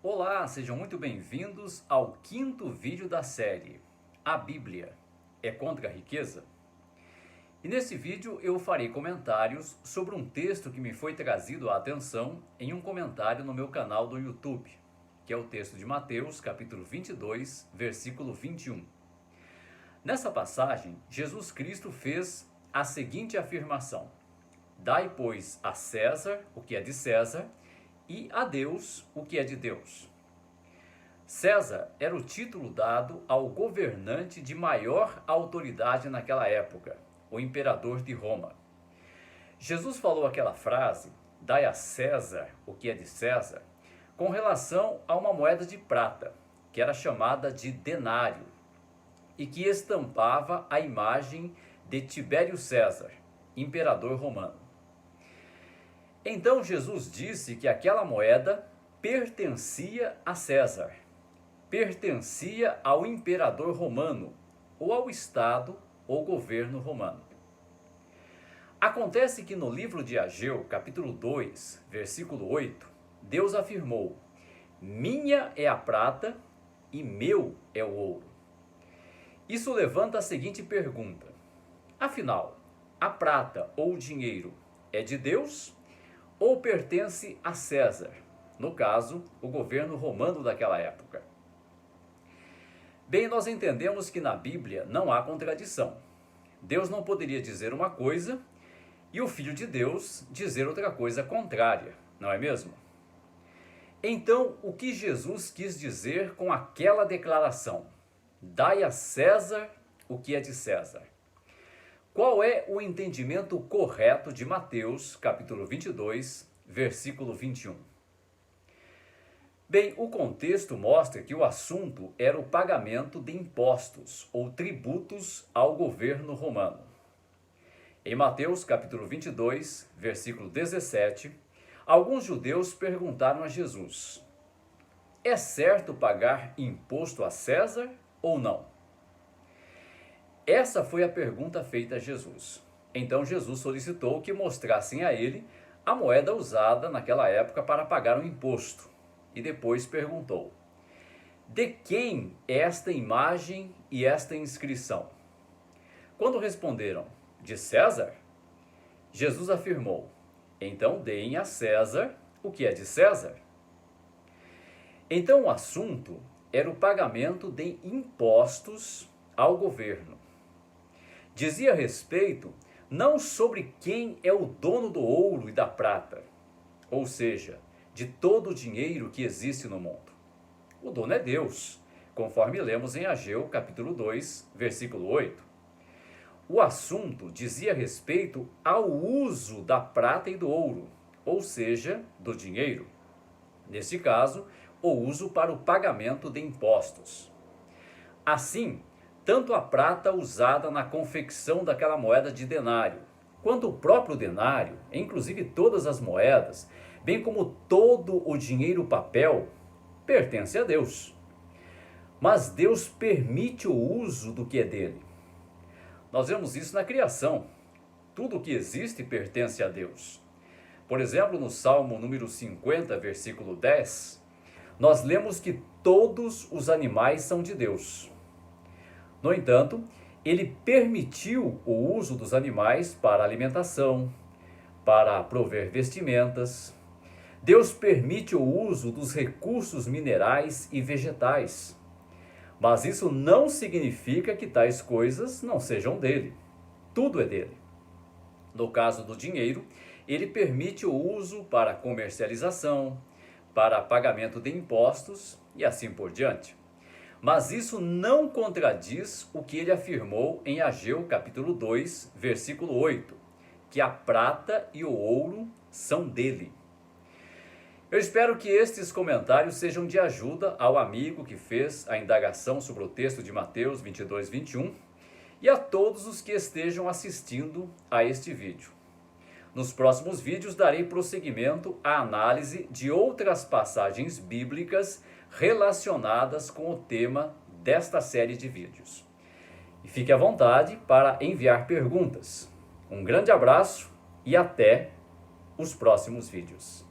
Olá, sejam muito bem-vindos ao quinto vídeo da série A Bíblia é contra a riqueza? E nesse vídeo eu farei comentários sobre um texto que me foi trazido à atenção em um comentário no meu canal do YouTube, que é o texto de Mateus, capítulo 22, versículo 21. Nessa passagem, Jesus Cristo fez a seguinte afirmação: Dai, pois, a César o que é de César, e a Deus o que é de Deus. César era o título dado ao governante de maior autoridade naquela época, o imperador de Roma. Jesus falou aquela frase, dai a César o que é de César, com relação a uma moeda de prata, que era chamada de denário, e que estampava a imagem de Tibério César, imperador romano. Então Jesus disse que aquela moeda pertencia a César, pertencia ao imperador romano, ou ao Estado ou governo romano. Acontece que no livro de Ageu, capítulo 2, versículo 8, Deus afirmou: minha é a prata e meu é o ouro. Isso levanta a seguinte pergunta: afinal, a prata ou o dinheiro é de Deus ou pertence a César, no caso, o governo romano daquela época? Bem, nós entendemos que na Bíblia não há contradição. Deus não poderia dizer uma coisa e o Filho de Deus dizer outra coisa contrária, não é mesmo? Então, o que Jesus quis dizer com aquela declaração? Dai a César o que é de César. Qual é o entendimento correto de Mateus, capítulo 22, versículo 21? Bem, o contexto mostra que o assunto era o pagamento de impostos ou tributos ao governo romano. Em Mateus, capítulo 22, versículo 17, alguns judeus perguntaram a Jesus: é certo pagar imposto a César ou não? Essa foi a pergunta feita a Jesus. Então Jesus solicitou que mostrassem a ele a moeda usada naquela época para pagar o imposto. E depois perguntou: de quem é esta imagem e esta inscrição? Quando responderam: de César, Jesus afirmou: então deem a César o que é de César. Então o assunto era o pagamento de impostos ao governo. Dizia respeito não sobre quem é o dono do ouro e da prata, ou seja, de todo o dinheiro que existe no mundo. O dono é Deus, conforme lemos em Ageu, capítulo 2, versículo 8. O assunto dizia respeito ao uso da prata e do ouro, ou seja, do dinheiro. Neste caso, o uso para o pagamento de impostos. Assim, tanto a prata usada na confecção daquela moeda de denário, quanto o próprio denário, inclusive todas as moedas, bem como todo o dinheiro papel, pertence a Deus. Mas Deus permite o uso do que é dele. Nós vemos isso na criação. Tudo o que existe pertence a Deus. Por exemplo, no Salmo número 50, versículo 10, nós lemos que todos os animais são de Deus. No entanto, ele permitiu o uso dos animais para alimentação, para prover vestimentas. Deus permite o uso dos recursos minerais e vegetais. Mas isso não significa que tais coisas não sejam dele. Tudo é dele. No caso do dinheiro, ele permite o uso para comercialização, para pagamento de impostos e assim por diante. Mas isso não contradiz o que ele afirmou em Ageu capítulo 2, versículo 8, que a prata e o ouro são dele. Eu espero que estes comentários sejam de ajuda ao amigo que fez a indagação sobre o texto de Mateus 22, 21 e a todos os que estejam assistindo a este vídeo. Nos próximos vídeos darei prosseguimento à análise de outras passagens bíblicas relacionadas com o tema desta série de vídeos. E fique à vontade para enviar perguntas. Um grande abraço e até os próximos vídeos.